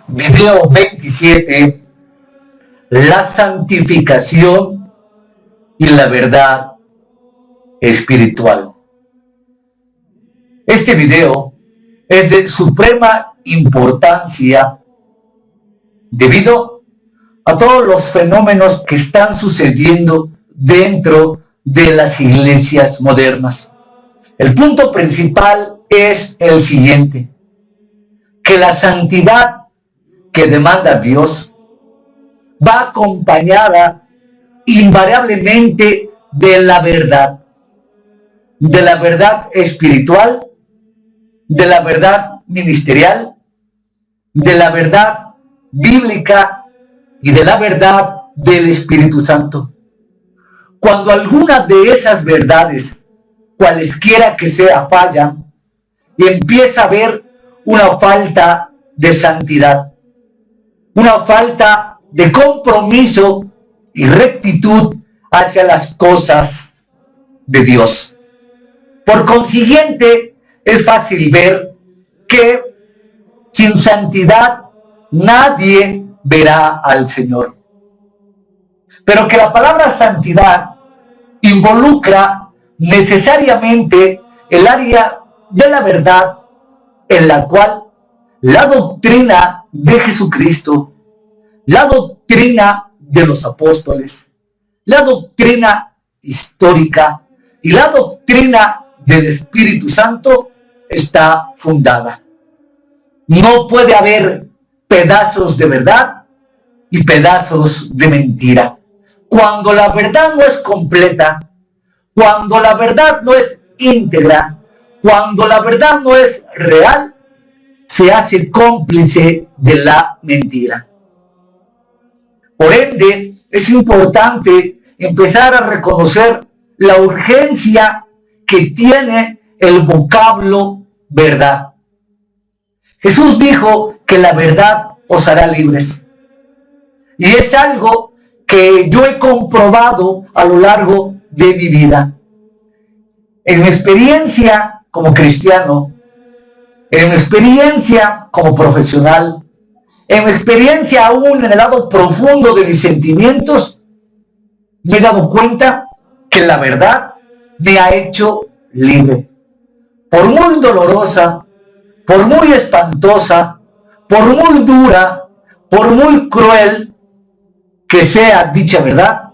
Video 27, la santificación y la verdad espiritual. Este video es de suprema importancia debido a todos los fenómenos que están sucediendo dentro de las iglesias modernas. El punto principal es el siguiente: que la santidad que demanda Dios va acompañada invariablemente de la verdad espiritual, de la verdad ministerial, de la verdad bíblica y de la verdad del Espíritu Santo. Cuando alguna de esas verdades, cualesquiera que sea, fallan, y empieza a haber una falta de santidad, una falta de compromiso y rectitud hacia las cosas de Dios. Por consiguiente, es fácil ver que sin santidad nadie verá al Señor. Pero que la palabra santidad involucra necesariamente el área de la verdad, en la cual la doctrina de Jesucristo, la doctrina de los apóstoles, la doctrina histórica y la doctrina del Espíritu Santo está fundada. No puede haber pedazos de verdad y pedazos de mentira. Cuando la verdad no es completa, cuando la verdad no es íntegra, cuando la verdad no es real, se hace cómplice de la mentira. Por ende, es importante empezar a reconocer la urgencia que tiene el vocablo verdad. Jesús dijo que la verdad os hará libres. Y es algo que yo he comprobado a lo largo de mi vida. En mi experiencia como cristiano, en mi experiencia como profesional, en mi experiencia aún en el lado profundo de mis sentimientos, me he dado cuenta que la verdad me ha hecho libre. Por muy dolorosa, por muy espantosa, por muy dura, por muy cruel que sea dicha verdad,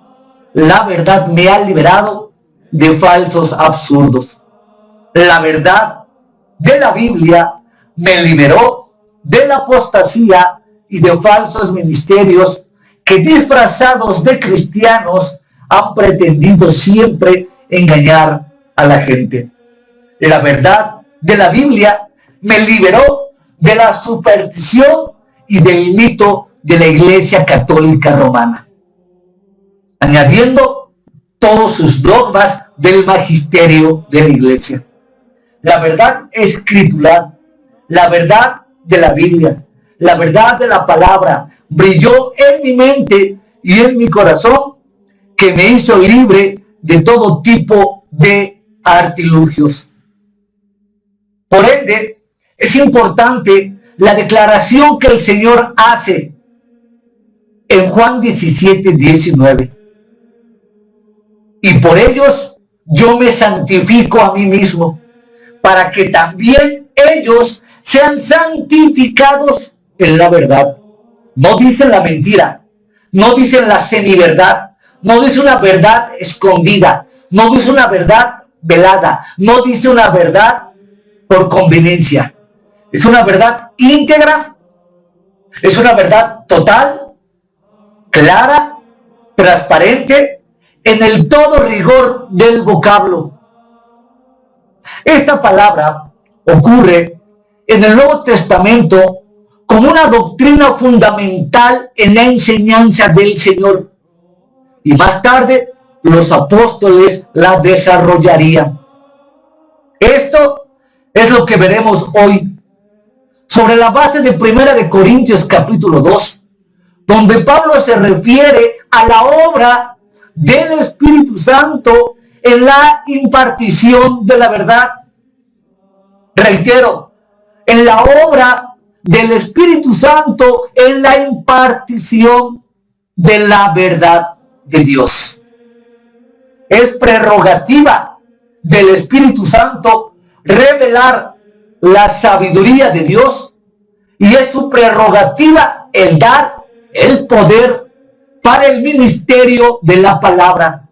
la verdad me ha liberado de falsos absurdos. La verdad de la Biblia me liberó de la apostasía y de falsos ministerios que, disfrazados de cristianos, han pretendido siempre engañar a la gente. La verdad de la Biblia me liberó de la superstición y del mito de la Iglesia Católica Romana, añadiendo todos sus dogmas del magisterio de la Iglesia. La verdad escritural, la verdad de la Biblia, la verdad de la palabra brilló en mi mente y en mi corazón, que me hizo libre de todo tipo de artilugios. Por ende, es importante la declaración que el Señor hace en Juan 17:19. Y por ellos yo me santifico a mí mismo, para que también ellos sean santificados en la verdad. No dicen la mentira, no dicen la semiverdad, no dice una verdad escondida, no dice una verdad velada, no dice una verdad por conveniencia. Es una verdad íntegra, es una verdad total, clara, transparente, en el todo rigor del vocablo. Esta palabra ocurre en el Nuevo Testamento como una doctrina fundamental en la enseñanza del Señor. Y más tarde los apóstoles la desarrollarían. Esto es lo que veremos hoy sobre la base de 1 de Corintios capítulo 2, donde Pablo se refiere a la obra del Espíritu Santo en la impartición de la verdad. Reitero, en la obra del Espíritu Santo en la impartición de la verdad de Dios. Es prerrogativa del Espíritu Santo revelar la sabiduría de Dios, y es su prerrogativa el dar el poder para el ministerio de la palabra.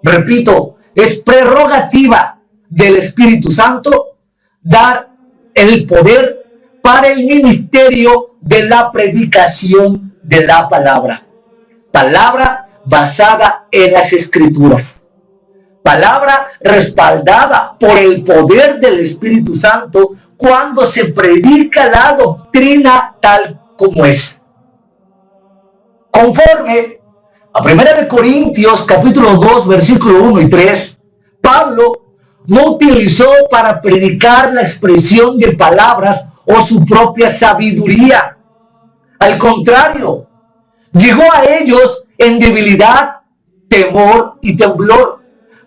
Repito, es prerrogativa del Espíritu Santo dar el poder para el ministerio de la predicación de la palabra. Palabra basada en las Escrituras. Palabra respaldada por el poder del Espíritu Santo cuando se predica la doctrina tal como es. Conforme a 1 Corintios capítulo 2 versículo 1 y 3, Pablo no utilizó para predicar la expresión de palabras o su propia sabiduría. Al contrario, llegó a ellos en debilidad, temor y temblor.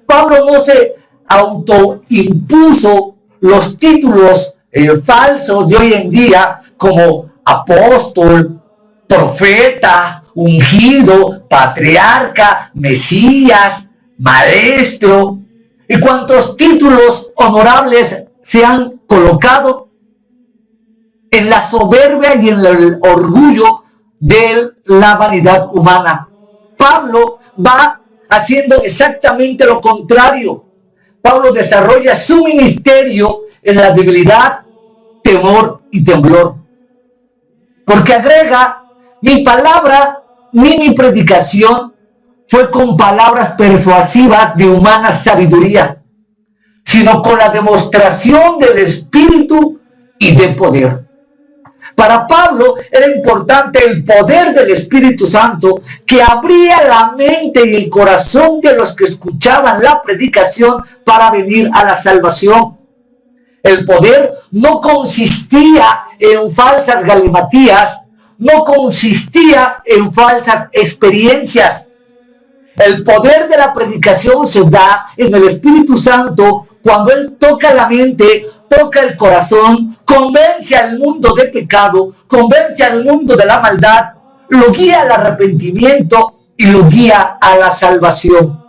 Pablo no se autoimpuso los títulos falsos de hoy en día como apóstol, profeta, ungido, patriarca, Mesías, maestro, y cuantos títulos honorables se han colocado en la soberbia y en el orgullo de la vanidad humana. Pablo va haciendo exactamente lo contrario. Pablo desarrolla su ministerio en la debilidad, temor y temblor. Porque agrega, mi palabra ni mi predicación fue con palabras persuasivas de humana sabiduría, sino con la demostración del Espíritu y de poder. Para Pablo era importante el poder del Espíritu Santo que abría la mente y el corazón de los que escuchaban la predicación para venir a la salvación. El poder no consistía en falsas galimatías, no consistía en falsas experiencias. El poder de la predicación se da en el Espíritu Santo cuando Él toca la mente, toca el corazón, convence al mundo de pecado, convence al mundo de la maldad, lo guía al arrepentimiento y lo guía a la salvación.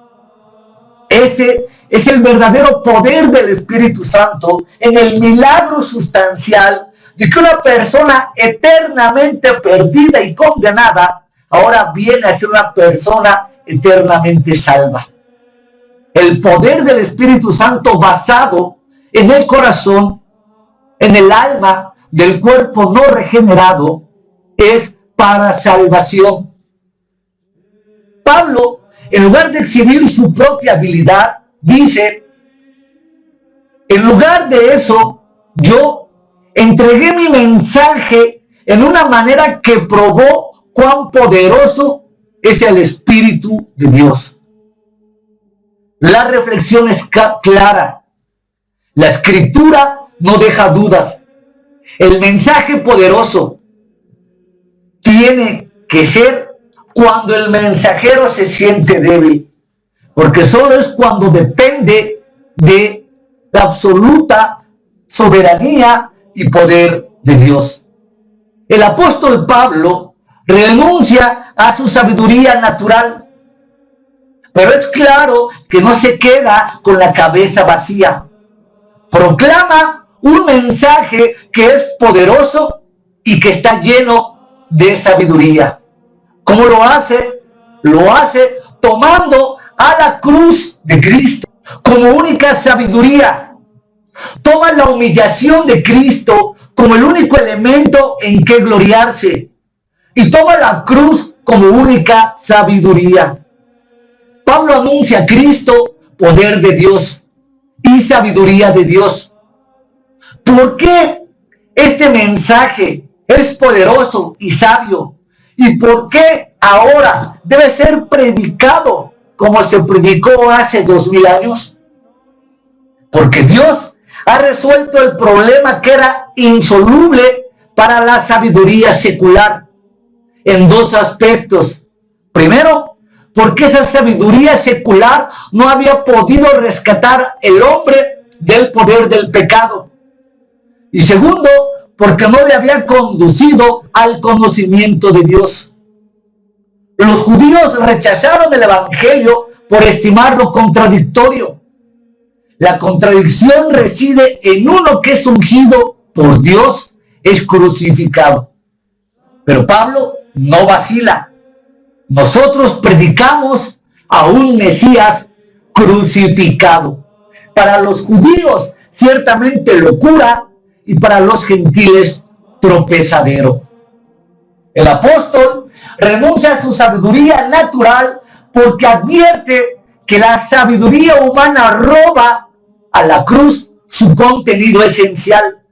Ese es el verdadero poder del Espíritu Santo en el milagro sustancial de que una persona eternamente perdida y condenada ahora viene a ser una persona eternamente salva. El poder del Espíritu Santo basado en el corazón, en el alma del cuerpo no regenerado, es para salvación. Pablo, en lugar de exhibir su propia habilidad, dice, en lugar de eso, yo entregué mi mensaje en una manera que probó cuán poderoso es el Espíritu de Dios. La reflexión es clara. La Escritura no deja dudas. El mensaje poderoso tiene que ser cuando el mensajero se siente débil, porque solo es cuando depende de la absoluta soberanía y poder de Dios. El apóstol Pablo renuncia a su sabiduría natural, pero es claro que no se queda con la cabeza vacía. Proclama un mensaje que es poderoso y que está lleno de sabiduría. ¿Cómo lo hace? Lo hace tomando a la cruz de Cristo como única sabiduría. Toma la humillación de Cristo como el único elemento en que gloriarse. Y toma la cruz como única sabiduría. Pablo anuncia a Cristo, poder de Dios y sabiduría de Dios. ¿Por qué este mensaje es poderoso y sabio? ¿Y por qué ahora debe ser predicado como se predicó hace 2000 años? Porque Dios ha resuelto el problema que era insoluble para la sabiduría secular en dos aspectos. Primero, porque esa sabiduría secular no había podido rescatar el hombre del poder del pecado. Y segundo, porque no le había conducido al conocimiento de Dios. Los judíos rechazaron el evangelio por estimarlo contradictorio. La contradicción reside en uno que es ungido por Dios, es crucificado. Pero Pablo no vacila. Nosotros predicamos a un Mesías crucificado. Para los judíos, ciertamente locura, y para los gentiles, tropezadero. El apóstol renuncia a su sabiduría natural porque advierte que la sabiduría humana roba a la cruz su contenido esencial.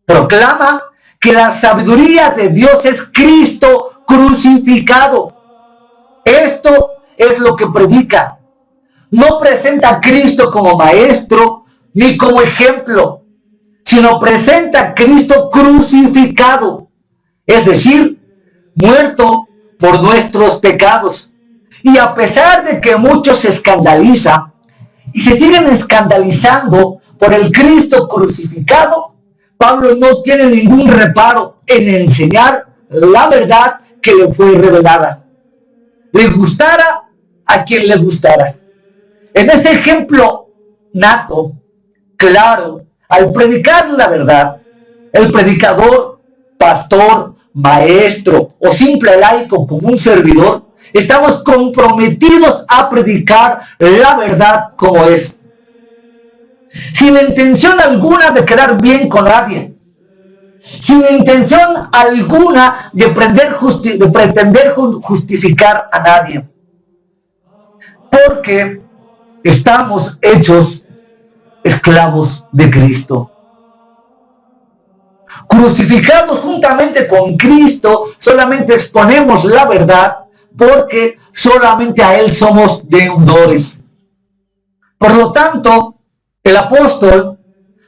Proclama que la sabiduría de Dios es Cristo crucificado. Esto es lo que predica. No presenta a Cristo como maestro ni como ejemplo, sino presenta a Cristo crucificado, es decir, muerto por nuestros pecados. Y a pesar de que muchos se escandalizan y se siguen escandalizando por el Cristo crucificado, Pablo no tiene ningún reparo en enseñar la verdad que le fue revelada. Le gustara a quien le gustara. En ese ejemplo nato, claro, al predicar la verdad, el predicador, pastor, maestro o simple laico como un servidor, estamos comprometidos a predicar la verdad como es, sin intención alguna de quedar bien con nadie, sin intención alguna de pretender justificar a nadie, porque estamos hechos esclavos de Cristo. Crucificados juntamente con Cristo, solamente exponemos la verdad porque solamente a Él somos deudores. Por lo tanto, el apóstol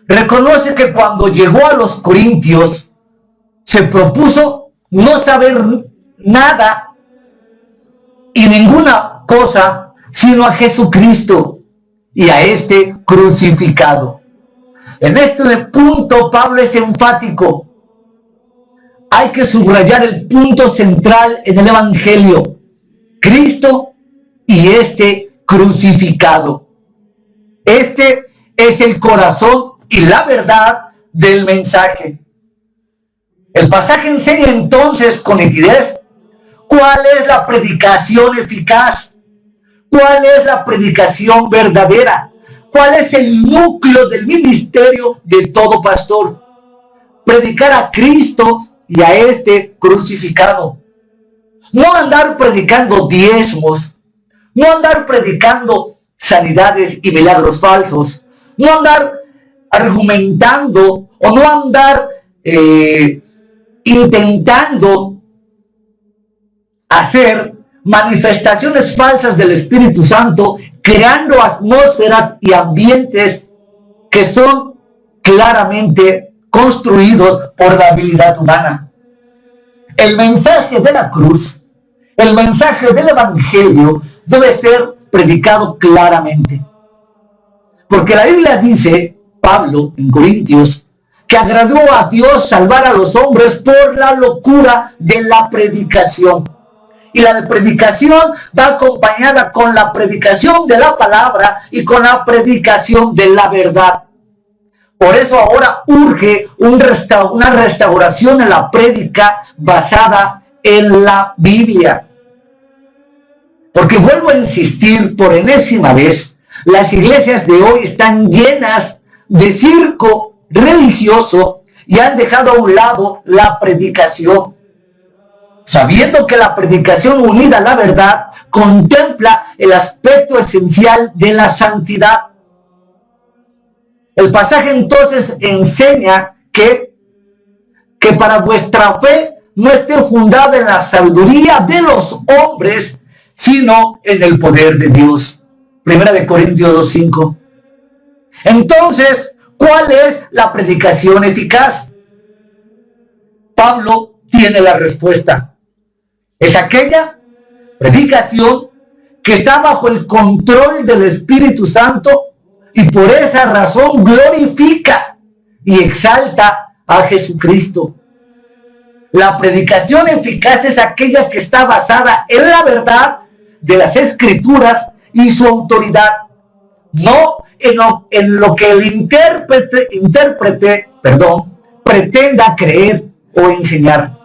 reconoce que cuando llegó a los Corintios, se propuso no saber nada y ninguna cosa, sino a Jesucristo y a este crucificado. En este punto Pablo es enfático. Hay que subrayar el punto central en el Evangelio: Cristo y este crucificado. Este es el corazón y la verdad del mensaje. El pasaje enseña entonces con nitidez cuál es la predicación eficaz, cuál es la predicación verdadera, cuál es el núcleo del ministerio de todo pastor. Predicar a Cristo y a este crucificado. No andar predicando diezmos, no andar predicando sanidades y milagros falsos, no andar argumentando o no andar intentando hacer manifestaciones falsas del Espíritu Santo, creando atmósferas y ambientes que son claramente construidos por la habilidad humana. El mensaje de la cruz, el mensaje del Evangelio debe ser predicado claramente. Porque la Biblia dice, Pablo en Corintios, que agradó a Dios salvar a los hombres por la locura de la predicación. Y la predicación va acompañada con la predicación de la palabra y con la predicación de la verdad. Por eso ahora urge una restauración en la prédica basada en la Biblia. Porque vuelvo a insistir por enésima vez, las iglesias de hoy están llenas de circo religioso y han dejado a un lado la predicación, sabiendo que la predicación unida a la verdad contempla el aspecto esencial de la santidad. El pasaje entonces enseña que para vuestra fe no esté fundada en la sabiduría de los hombres, sino en el poder de Dios. Primera de Corintios 2:5. Entonces, ¿cuál es la predicación eficaz? Pablo tiene la respuesta. Es aquella predicación que está bajo el control del Espíritu Santo y por esa razón glorifica y exalta a Jesucristo. La predicación eficaz es aquella que está basada en la verdad de las Escrituras y su autoridad, no en lo que el intérprete pretenda creer o enseñar.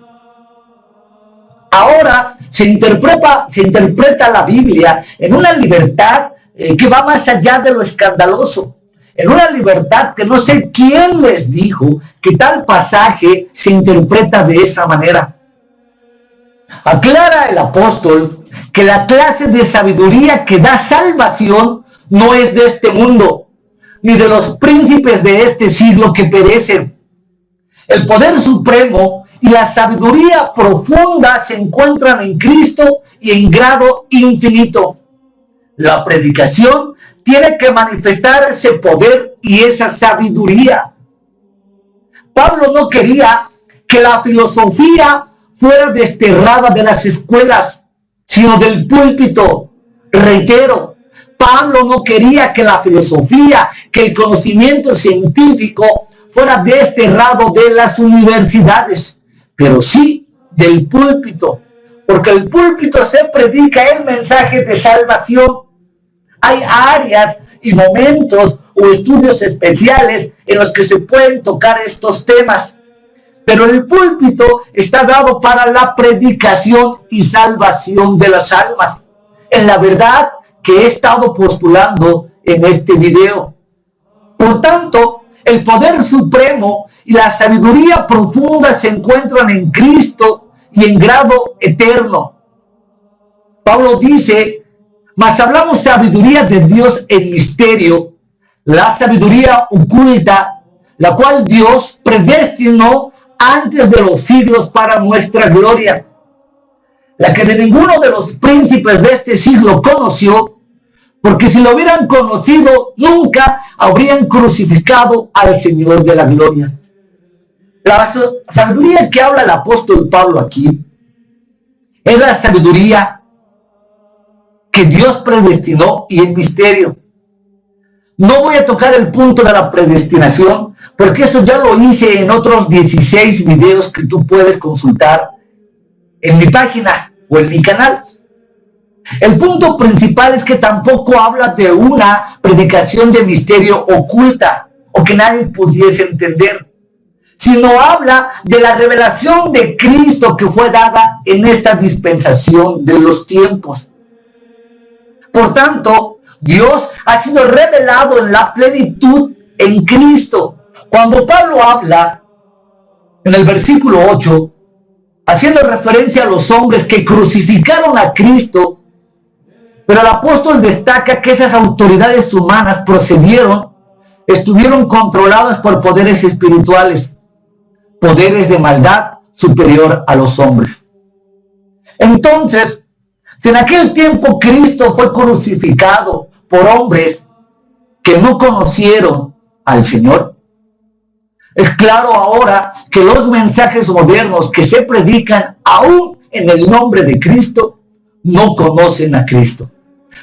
Ahora se interpreta la Biblia en una libertad que va más allá de lo escandaloso, en una libertad que no sé quién les dijo que tal pasaje se interpreta de esa manera. Aclara el apóstol que la clase de sabiduría que da salvación no es de este mundo, ni de los príncipes de este siglo que perecen. El poder supremo y la sabiduría profunda se encuentran en Cristo y en grado infinito. La predicación tiene que manifestar ese poder y esa sabiduría. Pablo no quería que la filosofía fuera desterrada de las escuelas, sino del púlpito. Reitero, Pablo no quería que la filosofía, que el conocimiento científico fuera desterrado de las universidades, pero sí del púlpito, porque el púlpito se predica el mensaje de salvación. Hay áreas y momentos o estudios especiales en los que se pueden tocar estos temas, pero el púlpito está dado para la predicación y salvación de las almas, en la verdad que he estado postulando en este video. Por tanto, el poder supremo y la sabiduría profunda se encuentran en Cristo y en grado eterno. Pablo dice: mas hablamos sabiduría de Dios en misterio, la sabiduría oculta, la cual Dios predestinó antes de los siglos para nuestra gloria, la que de ninguno de los príncipes de este siglo conoció, porque si lo hubieran conocido, nunca habrían crucificado al Señor de la gloria. La sabiduría que habla el apóstol Pablo aquí es la sabiduría que Dios predestinó y en misterio. No voy a tocar el punto de la predestinación, porque eso ya lo hice en otros 16 videos que tú puedes consultar en mi página o en mi canal. El punto principal es que tampoco habla de una predicación de misterio oculta o que nadie pudiese entender, sino habla de la revelación de Cristo que fue dada en esta dispensación de los tiempos. Por tanto, Dios ha sido revelado en la plenitud en Cristo. Cuando Pablo habla en el versículo 8, haciendo referencia a los hombres que crucificaron a Cristo, pero el apóstol destaca que esas autoridades humanas estuvieron controladas por poderes espirituales, poderes de maldad superior a los hombres. Entonces, si en aquel tiempo Cristo fue crucificado por hombres que no conocieron al Señor, es claro ahora que los mensajes modernos que se predican aún en el nombre de Cristo no conocen a Cristo.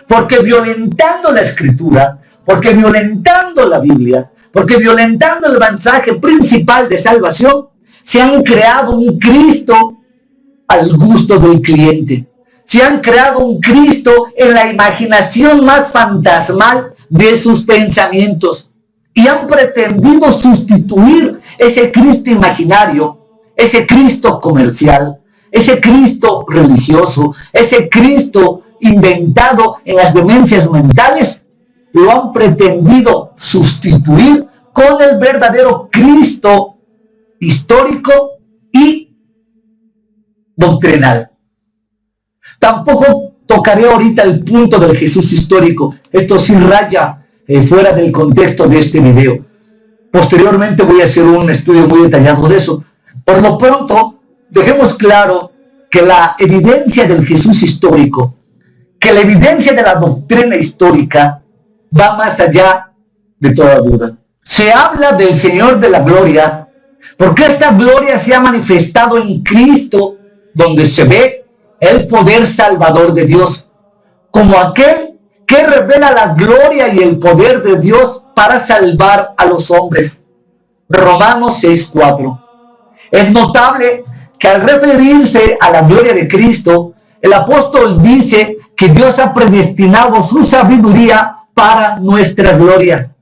Porque violentando la Escritura, porque violentando la Biblia, porque violentando el mensaje principal de salvación, se han creado un Cristo al gusto del cliente. Se han creado un Cristo en la imaginación más fantasmal de sus pensamientos y han pretendido sustituir ese Cristo imaginario, ese Cristo comercial, ese Cristo religioso, ese Cristo inventado en las demencias mentales, lo han pretendido sustituir con el verdadero Cristo histórico y doctrinal. Tampoco tocaré ahorita el punto del Jesús histórico. Esto sí raya fuera del contexto de este video. Posteriormente voy a hacer un estudio muy detallado de eso. Por lo pronto, dejemos claro que la evidencia del Jesús histórico, que la evidencia de la doctrina histórica va más allá de toda duda. Se habla del Señor de la gloria porque esta gloria se ha manifestado en Cristo, donde se ve el poder salvador de Dios, como aquel que revela la gloria y el poder de Dios para salvar a los hombres. Romanos 6:4. Es notable que al referirse a la gloria de Cristo, el apóstol dice que Dios ha predestinado su sabiduría para nuestra gloria.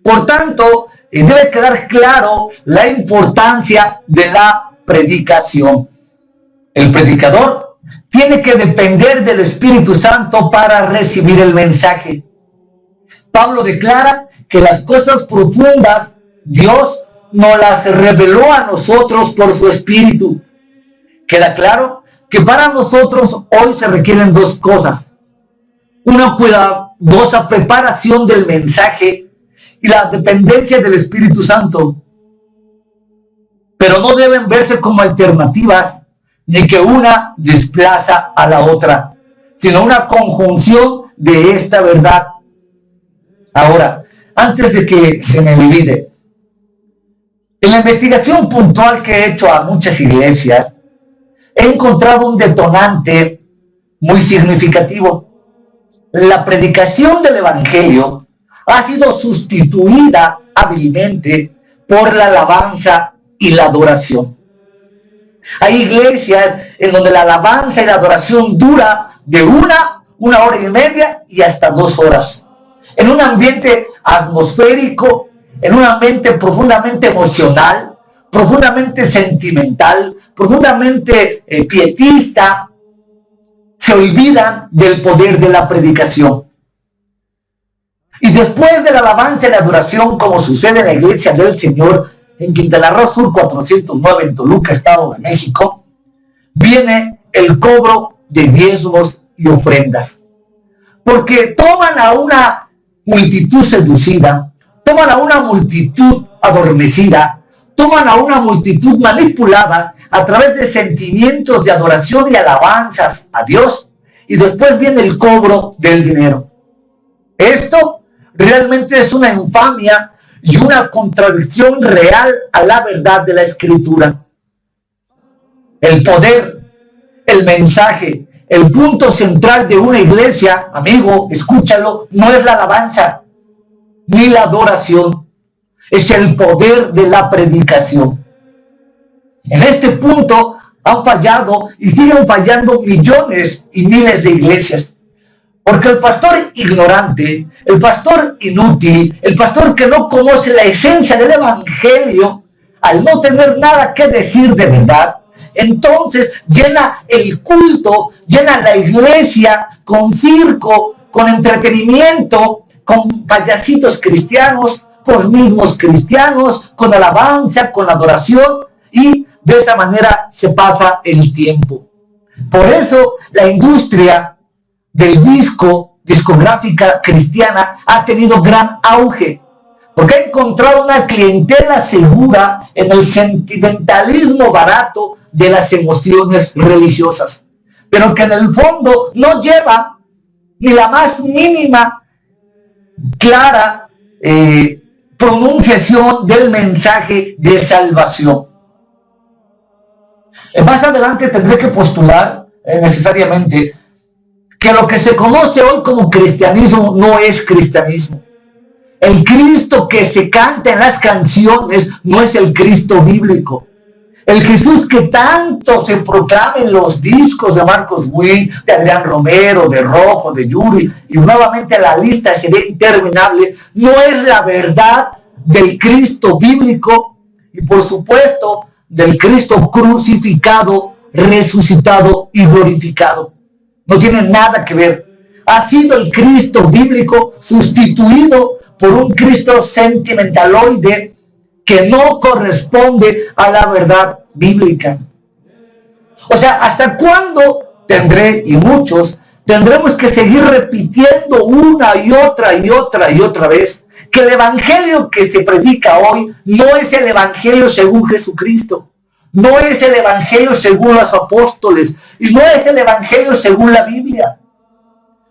Por tanto, debe quedar claro la importancia de la predicación. El predicador tiene que depender del Espíritu Santo para recibir el mensaje. Pablo declara que las cosas profundas Dios nos las reveló a nosotros por su Espíritu. Queda claro que para nosotros hoy se requieren dos cosas: una cuidadosa preparación del mensaje y la dependencia del Espíritu Santo. Pero no deben verse como alternativas, ni que una desplaza a la otra, sino una conjunción de esta verdad. Ahora, antes de que se me olvide, en la investigación puntual que he hecho a muchas iglesias, he encontrado un detonante muy significativo. La predicación del Evangelio ha sido sustituida hábilmente por la alabanza y la adoración. Hay iglesias en donde la alabanza y la adoración dura de una hora y media y hasta 2 horas. En un ambiente atmosférico, en un ambiente profundamente emocional, profundamente sentimental, profundamente pietista, se olvidan del poder de la predicación. Y después de la alabanza y la adoración, como sucede en la Iglesia del Señor en Quintana Roo Sur 409 en Toluca, Estado de México, viene el cobro de diezmos y ofrendas. Porque toman a una multitud seducida, toman a una multitud adormecida, toman a una multitud manipulada a través de sentimientos de adoración y alabanzas a Dios, y después viene el cobro del dinero. Esto realmente es una infamia y una contradicción real a la verdad de la Escritura. El poder, el mensaje, el punto central de una iglesia, amigo, escúchalo, no es la alabanza ni la adoración, es el poder de la predicación. En este punto han fallado y siguen fallando millones y miles de iglesias. Porque el pastor ignorante, el pastor inútil, el pastor que no conoce la esencia del Evangelio, al no tener nada que decir de verdad, entonces llena el culto, llena la iglesia con circo, con entretenimiento, con payasitos cristianos, con mismos cristianos, con alabanza, con adoración, y de esa manera se pasa el tiempo. Por eso la industria del discográfica cristiana ha tenido gran auge, porque ha encontrado una clientela segura en el sentimentalismo barato de las emociones religiosas, pero que en el fondo no lleva ni la más mínima clara pronunciación del mensaje de salvación. Más adelante tendré que postular necesariamente que lo que se conoce hoy como cristianismo no es cristianismo. El Cristo que se canta en las canciones no es el Cristo bíblico. El Jesús que tanto se proclama en los discos de Marcos Witt, de Adrián Romero, de Rojo, de Yuri, y nuevamente la lista sería interminable, no es la verdad del Cristo bíblico y por supuesto del Cristo crucificado, resucitado y glorificado. No tiene nada que ver. Ha sido el Cristo bíblico sustituido por un Cristo sentimentaloide que no corresponde a la verdad bíblica. O sea, ¿hasta cuándo tendré, y muchos, tendremos que seguir repitiendo una y otra vez que el evangelio que se predica hoy no es el evangelio según Jesucristo? No es el evangelio según los apóstoles y no es el evangelio según la Biblia.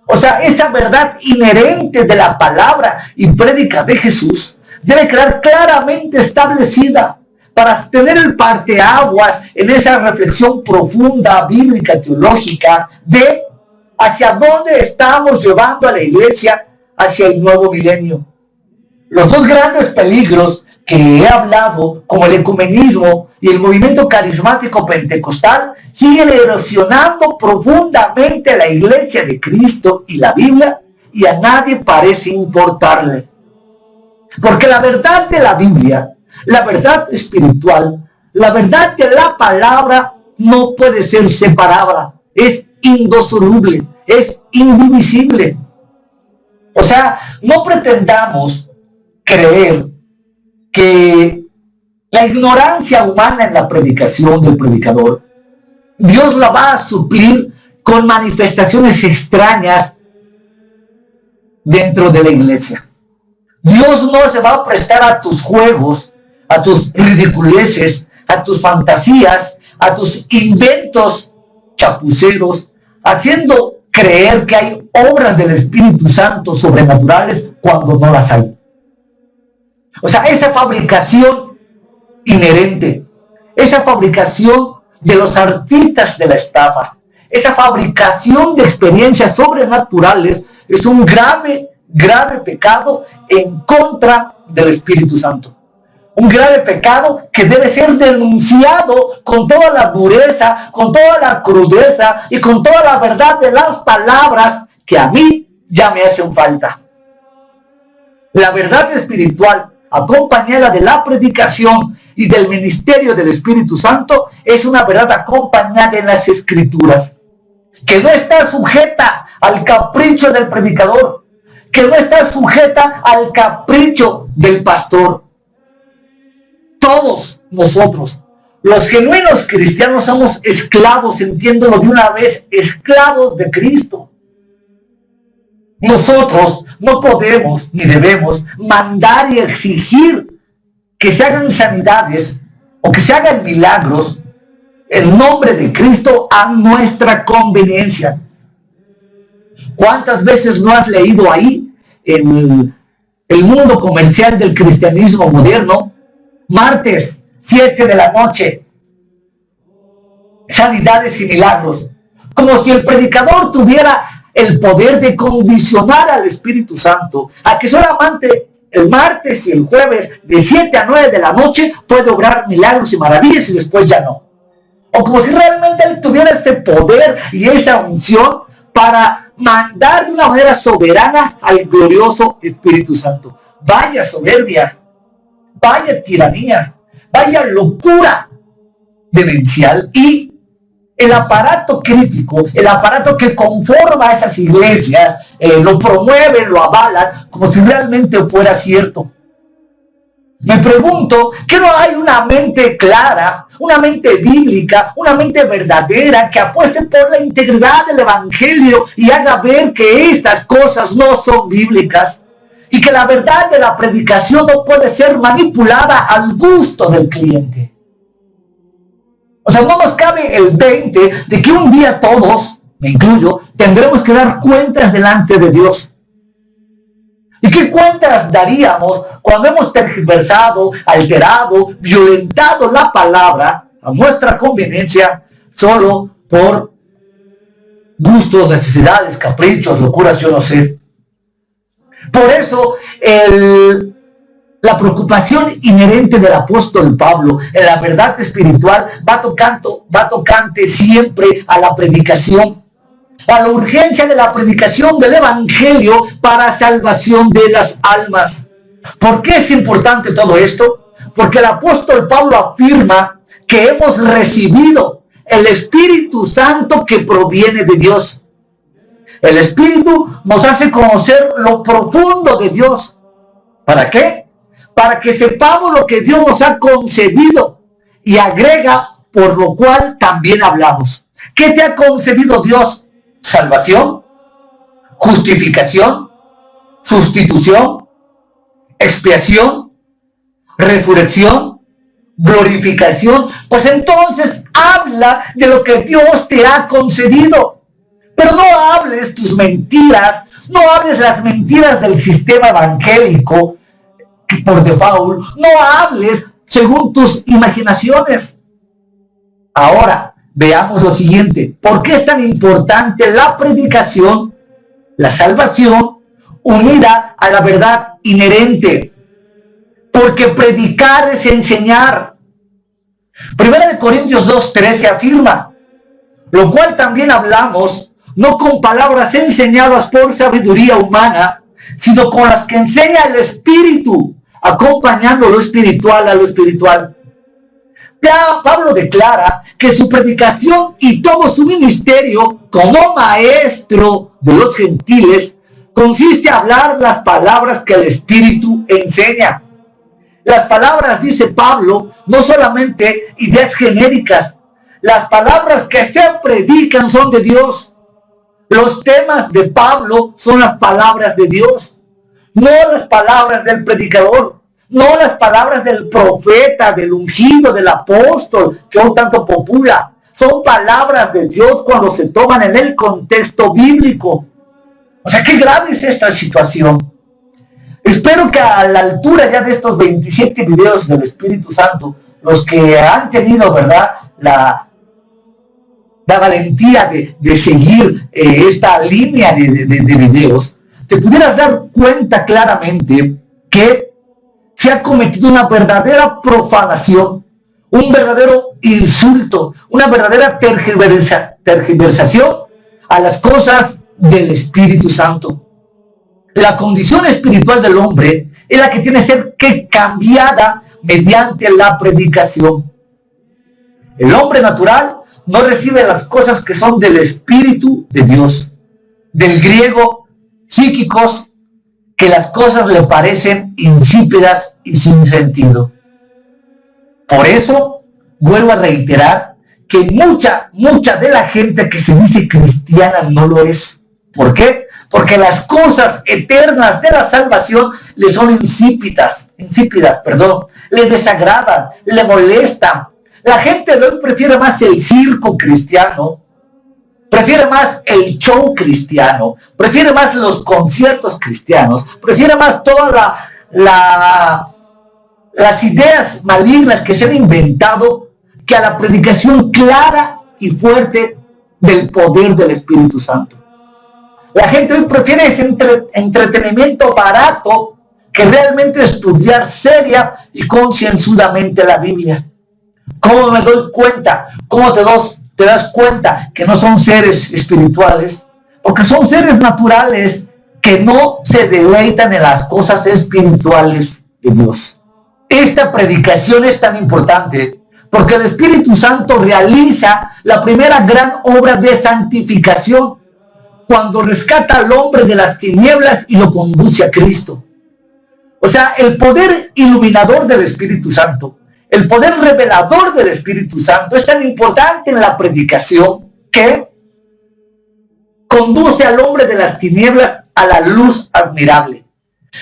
O sea, esa verdad inherente de la palabra y prédica de Jesús debe quedar claramente establecida para tener el parteaguas en esa reflexión profunda, bíblica, teológica, de hacia dónde estamos llevando a la iglesia hacia el nuevo milenio. Los dos grandes peligros que he hablado, como el ecumenismo y el movimiento carismático pentecostal, siguen erosionando profundamente la Iglesia de Cristo y la Biblia, y a nadie parece importarle. Porque la verdad de la Biblia, la verdad espiritual, la verdad de la palabra no puede ser separada, es indisoluble, es indivisible. O sea, no pretendamos creer que la ignorancia humana en la predicación del predicador, Dios la va a suplir con manifestaciones extrañas dentro de la iglesia. Dios no se va a prestar a tus juegos, a tus ridiculeces, a tus fantasías, a tus inventos chapuceros, haciendo creer que hay obras del Espíritu Santo sobrenaturales cuando no las hay. O sea, esa fabricación inherente, esa fabricación de los artistas de la estafa, esa fabricación de experiencias sobrenaturales es un grave pecado en contra del Espíritu Santo. Un grave pecado que debe ser denunciado con toda la dureza, con toda la crudeza y con toda la verdad de las palabras que a mí ya me hacen falta. La verdad espiritual, acompañada de la predicación y del ministerio del Espíritu Santo, es una verdad acompañada en las Escrituras, que no está sujeta al capricho del predicador, que no está sujeta al capricho del pastor. Todos nosotros, los genuinos cristianos, somos esclavos, entiéndolo de una vez, esclavos de Cristo. Nosotros no podemos ni debemos mandar y exigir que se hagan sanidades o que se hagan milagros en nombre de Cristo a nuestra conveniencia. ¿Cuántas veces no has leído ahí en el mundo comercial del cristianismo moderno? Martes, 7 de la noche, sanidades y milagros. Como si el predicador tuviera el poder de condicionar al Espíritu Santo a que solamente el martes y el jueves de 7 a 9 de la noche puede obrar milagros y maravillas y después ya no. O como si realmente él tuviera ese poder y esa unción para mandar de una manera soberana al glorioso Espíritu Santo. Vaya soberbia, vaya tiranía, vaya locura demencial. Y el aparato crítico, el aparato que conforma a esas iglesias, lo promueven, lo avalan, como si realmente fuera cierto. Me pregunto, ¿que no hay una mente clara, una mente bíblica, una mente verdadera que apueste por la integridad del Evangelio y haga ver que estas cosas no son bíblicas? Y que la verdad de la predicación no puede ser manipulada al gusto del cliente. O sea, no nos cabe el 20 de que un día todos, me incluyo, tendremos que dar cuentas delante de Dios. ¿Y qué cuentas daríamos cuando hemos tergiversado, alterado, violentado la palabra a nuestra conveniencia solo por gustos, necesidades, caprichos, locuras, yo no sé? Por eso la preocupación inherente del apóstol Pablo en la verdad espiritual va tocante siempre a la predicación, a la urgencia de la predicación del Evangelio para salvación de las almas. ¿Por qué es importante todo esto? Porque el apóstol Pablo afirma que hemos recibido el Espíritu Santo que proviene de Dios. El Espíritu nos hace conocer lo profundo de Dios. ¿Para qué? Para que sepamos lo que Dios nos ha concedido, y agrega, por lo cual también hablamos. ¿Qué te ha concedido Dios? Salvación, justificación, sustitución, expiación, resurrección, glorificación. Pues entonces habla de lo que Dios te ha concedido. Pero no hables tus mentiras, no hables las mentiras del sistema evangélico por default, no hables según tus imaginaciones. Ahora, veamos lo siguiente. ¿Por qué es tan importante la predicación, la salvación, unida a la verdad inherente? porque predicar es enseñar. 1 Corintios 2:13 afirma, lo cual también hablamos, no con palabras enseñadas por sabiduría humana, sino con las que enseña el Espíritu, acompañando lo espiritual a lo espiritual. Pablo declara que su predicación y todo su ministerio como maestro de los gentiles consiste en hablar las palabras que el Espíritu enseña. Las palabras, dice Pablo, no solamente ideas genéricas. Las palabras que se predican son de Dios. Los temas de Pablo son las palabras de Dios, no las palabras del predicador, no las palabras del profeta, del ungido, del apóstol, que hoy tanto popula. Son palabras de Dios cuando se toman en el contexto bíblico. O sea, qué grave es esta situación. Espero que a la altura ya de estos 27 videos del Espíritu Santo, los que han tenido, ¿verdad?, la valentía de seguir esta línea de videos, te pudieras dar cuenta claramente que se ha cometido una verdadera profanación, un verdadero insulto, una verdadera tergiversación a las cosas del Espíritu Santo. La condición espiritual del hombre es la que tiene que ser cambiada mediante la predicación. El hombre natural no recibe las cosas que son del Espíritu de Dios. Del griego, psíquicos, que las cosas le parecen insípidas y sin sentido. Por eso, vuelvo a reiterar que mucha de la gente que se dice cristiana no lo es. ¿Por qué? Porque las cosas eternas de la salvación le son insípidas, le desagradan, le molestan. La gente de hoy prefiere más el circo cristiano, prefiere más el show cristiano, prefiere más los conciertos cristianos, prefiere más todas las ideas malignas que se han inventado que a la predicación clara y fuerte del poder del Espíritu Santo. La gente hoy prefiere ese entretenimiento barato que realmente estudiar seria y concienzudamente la Biblia. ¿Cómo me doy cuenta? ¿Cómo te das cuenta que no son seres espirituales? Porque son seres naturales que no se deleitan en las cosas espirituales de Dios. Esta predicación es tan importante porque el Espíritu Santo realiza la primera gran obra de santificación cuando rescata al hombre de las tinieblas y lo conduce a Cristo. O sea, el poder iluminador del Espíritu Santo, el poder revelador del Espíritu Santo es tan importante en la predicación que conduce al hombre de las tinieblas a la luz admirable.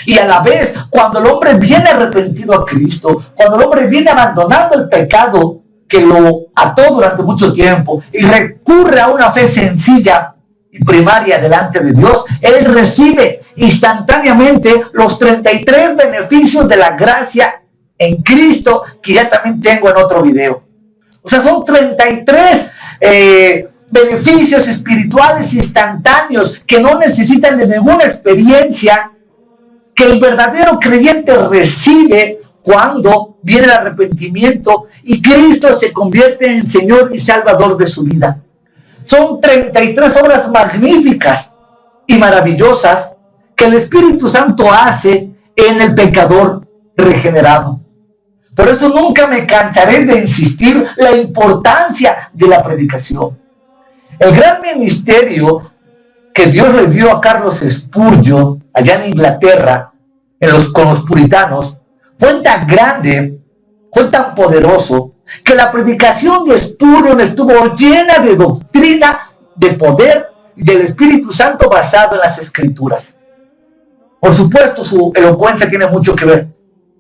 Y a la vez, cuando el hombre viene arrepentido a Cristo, cuando el hombre viene abandonando el pecado que lo ató durante mucho tiempo y recurre a una fe sencilla y primaria delante de Dios, él recibe instantáneamente los 33 beneficios de la gracia en Cristo, que ya también tengo en otro video. O sea, son 33 beneficios espirituales instantáneos que no necesitan de ninguna experiencia, que el verdadero creyente recibe cuando viene el arrepentimiento y Cristo se convierte en Señor y Salvador de su vida. Son 33 obras magníficas y maravillosas que el Espíritu Santo hace en el pecador regenerado. Por eso nunca me cansaré de insistir la importancia de la predicación. El gran ministerio que Dios le dio a Carlos Spurgeon allá en Inglaterra, con los puritanos, fue tan grande, fue tan poderoso, que la predicación de Spurgeon estuvo llena de doctrina, de poder y del Espíritu Santo basado en las Escrituras. Por supuesto, su elocuencia tiene mucho que ver,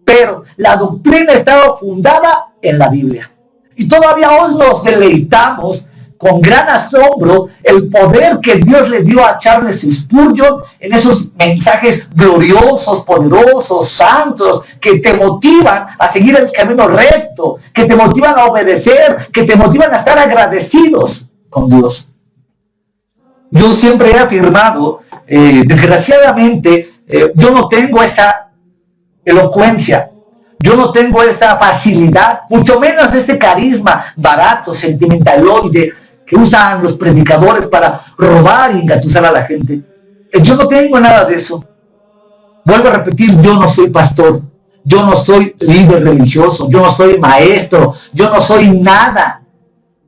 pero la doctrina estaba fundada en la Biblia. Y todavía hoy nos deleitamos con gran asombro el poder que Dios le dio a Charles Spurgeon en esos mensajes gloriosos, poderosos, santos, que te motivan a seguir el camino recto, que te motivan a obedecer, que te motivan a estar agradecidos con Dios. Yo siempre he afirmado, desgraciadamente, yo no tengo esa elocuencia, Yo no tengo esa facilidad, mucho menos ese carisma barato, sentimentaloide, que usan los predicadores para robar y engatusar a la gente. Yo no tengo nada de eso. Vuelvo a repetir, yo no soy pastor, yo no soy líder religioso, yo no soy maestro, yo no soy nada.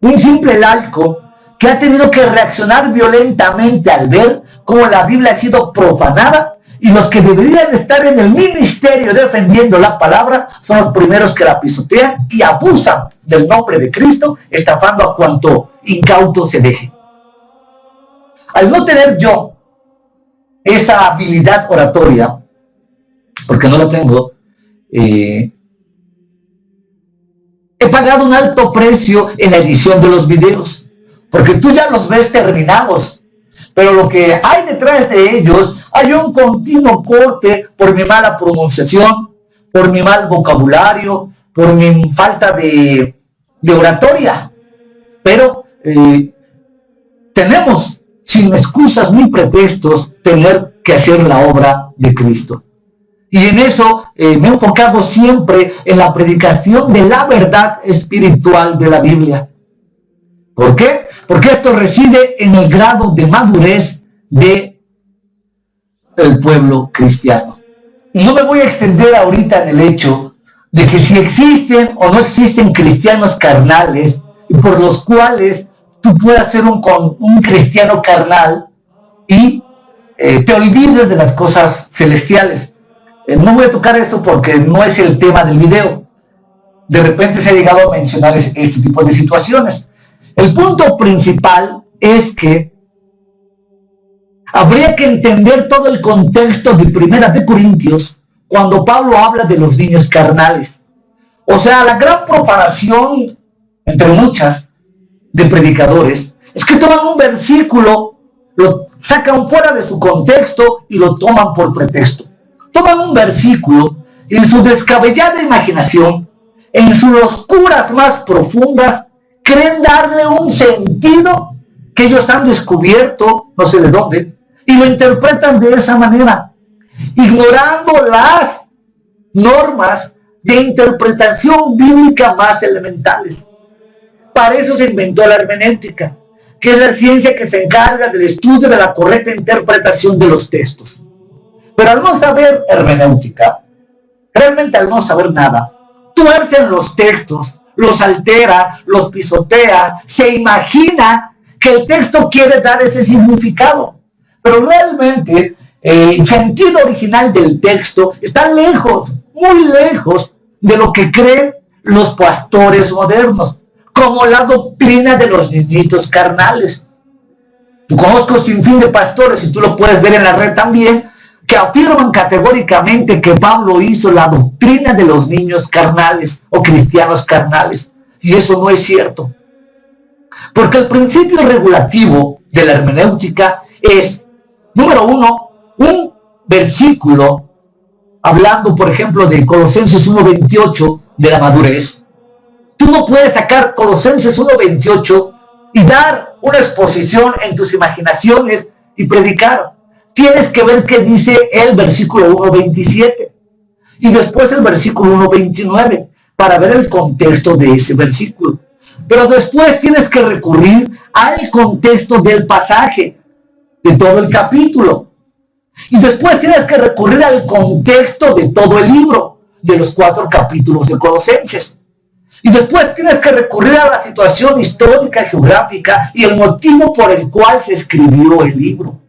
Un simple laico que ha tenido que reaccionar violentamente al ver cómo la Biblia ha sido profanada y los que deberían estar en el ministerio defendiendo la palabra son los primeros que la pisotean y abusan del nombre de Cristo, estafando a cuanto incauto se deje. Al no tener yo esa habilidad oratoria, porque no la tengo, he pagado un alto precio en la edición de los videos, porque tú ya los ves terminados, pero lo que hay detrás de ellos, hay un continuo corte por mi mala pronunciación, por mi mal vocabulario, por mi falta de oratoria. Pero tenemos, sin excusas ni pretextos, tener que hacer la obra de Cristo. Y en eso me he enfocado siempre en la predicación de la verdad espiritual de la Biblia. ¿Por qué? Porque esto reside en el grado de madurez del pueblo cristiano. Y no me voy a extender ahorita en el hecho de que si existen o no existen cristianos carnales, y por los cuales tú puedas ser un cristiano carnal y te olvides de las cosas celestiales. No voy a tocar esto porque no es el tema del video. De repente se ha llegado a mencionar este tipo de situaciones. El punto principal es que habría que entender todo el contexto de Primera de Corintios cuando Pablo habla de los niños carnales. O sea, la gran profanación, entre muchas, de predicadores, es que toman un versículo, lo sacan fuera de su contexto y lo toman por pretexto. Toman un versículo y en su descabellada imaginación, en sus oscuras más profundas, creen darle un sentido que ellos han descubierto, no sé de dónde, y lo interpretan de esa manera, ignorando las normas de interpretación bíblica más elementales. Para eso se inventó la hermenéutica, que es la ciencia que se encarga del estudio de la correcta interpretación de los textos. Pero al no saber hermenéutica, realmente al no saber nada, tuercen los textos, los altera, los pisotea, se imagina que el texto quiere dar ese significado. Pero realmente el sentido original del texto está lejos, muy lejos de lo que creen los pastores modernos, como la doctrina de los niñitos carnales. Conozco sin fin de pastores, y tú lo puedes ver en la red también, que afirman categóricamente que Pablo hizo la doctrina de los niños carnales o cristianos carnales. Y eso no es cierto. Porque el principio regulativo de la hermenéutica es, número uno, un versículo, hablando por ejemplo de Colosenses 1:28 de la madurez. Tú no puedes sacar Colosenses 1:28 y dar una exposición en tus imaginaciones y predicar. Tienes que ver qué dice el versículo 1:27 y después el versículo 1:29 para ver el contexto de ese versículo. Pero después tienes que recurrir al contexto del pasaje, de todo el capítulo. Y después tienes que recurrir al contexto de todo el libro, de los 4 capítulos de Colosenses. Y después tienes que recurrir a la situación histórica, geográfica y el motivo por el cual se escribió el libro.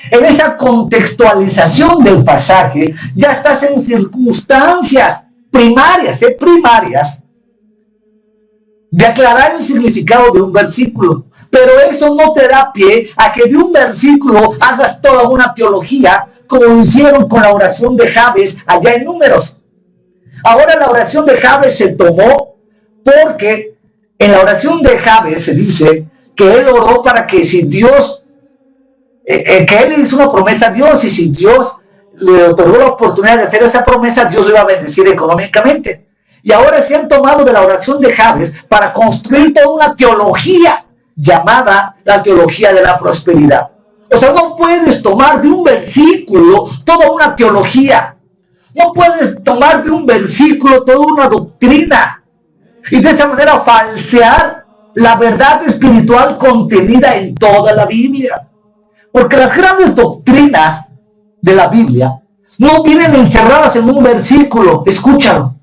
En esa contextualización del pasaje ya estás en circunstancias primarias de aclarar el significado de un versículo. Pero eso no te da pie a que de un versículo hagas toda una teología, como lo hicieron con la oración de Jabes allá en Números. Ahora la oración de Jabes se tomó porque en la oración de Jabes se dice que él oró para que si Dios, que él hizo una promesa a Dios, y si Dios le otorgó la oportunidad de hacer esa promesa, Dios le iba a bendecir económicamente. Y ahora se han tomado de la oración de Jabes para construir toda una teología llamada la teología de la prosperidad. O sea, no puedes tomar de un versículo toda una teología. No puedes tomar de un versículo toda una doctrina y de esa manera falsear la verdad espiritual contenida en toda la Biblia. Porque las grandes doctrinas de la Biblia no vienen encerradas en un versículo, escúchalo,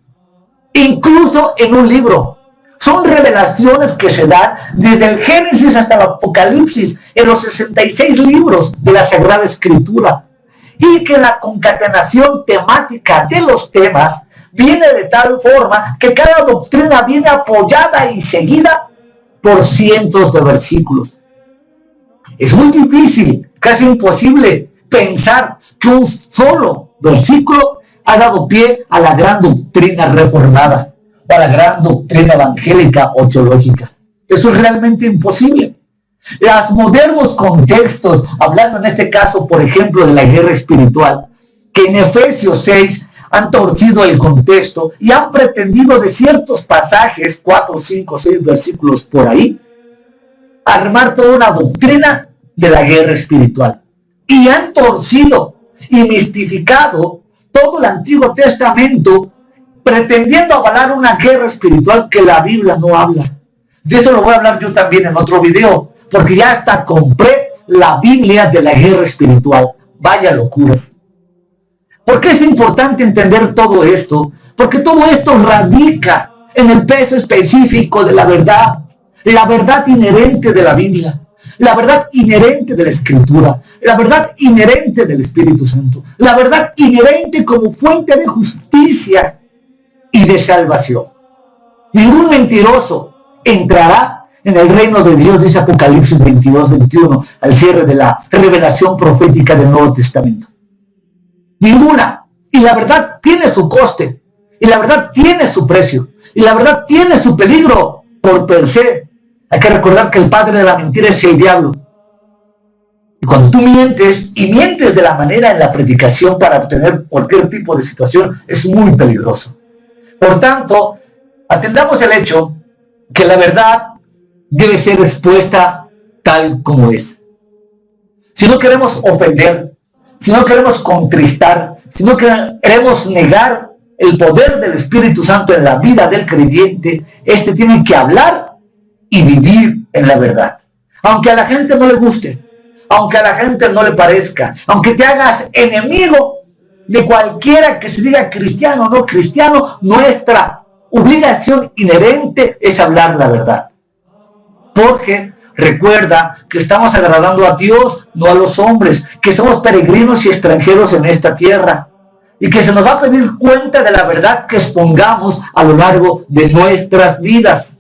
incluso en un libro. Son revelaciones que se dan desde el Génesis hasta el Apocalipsis, en los 66 libros de la Sagrada Escritura. Y que la concatenación temática de los temas viene de tal forma que cada doctrina viene apoyada y seguida por cientos de versículos. Es muy difícil, casi imposible, pensar que un solo versículo ha dado pie a la gran doctrina reformada o a la gran doctrina evangélica o teológica. Eso es realmente imposible. Los modernos contextos, hablando en este caso, por ejemplo, de la guerra espiritual, que en Efesios 6 han torcido el contexto y han pretendido de ciertos pasajes, 4, 5, 6 versículos por ahí, armar toda una doctrina de la guerra espiritual. Y han torcido y mistificado todo el Antiguo Testamento, pretendiendo avalar una guerra espiritual que la Biblia no habla. De eso lo voy a hablar yo también en otro video, porque ya hasta compré la Biblia de la guerra espiritual. Vaya locuras. ¿Por qué es importante entender todo esto? Porque todo esto radica en el peso específico de la verdad inherente de la Biblia, la verdad inherente de la Escritura, la verdad inherente del Espíritu Santo, la verdad inherente como fuente de justicia y de salvación. Ningún mentiroso entrará en el reino de Dios, dice Apocalipsis 22, 21, al cierre de la revelación profética del Nuevo Testamento. Ninguna. Y la verdad tiene su coste, y la verdad tiene su precio, y la verdad tiene su peligro por per se. Hay que recordar que el padre de la mentira es el diablo. Y cuando tú mientes, y mientes de la manera en la predicación para obtener cualquier tipo de situación, es muy peligroso. Por tanto, atendamos el hecho que la verdad debe ser expuesta tal como es. Si no queremos ofender, si no queremos contristar, si no queremos negar el poder del Espíritu Santo en la vida del creyente, este tiene que hablar y vivir en la verdad. Aunque a la gente no le guste, aunque a la gente no le parezca, aunque te hagas enemigo de cualquiera que se diga cristiano o no cristiano, nuestra obligación inherente es hablar la verdad. Porque recuerda que estamos agradando a Dios, no a los hombres, que somos peregrinos y extranjeros en esta tierra, y que se nos va a pedir cuenta de la verdad que expongamos a lo largo de nuestras vidas.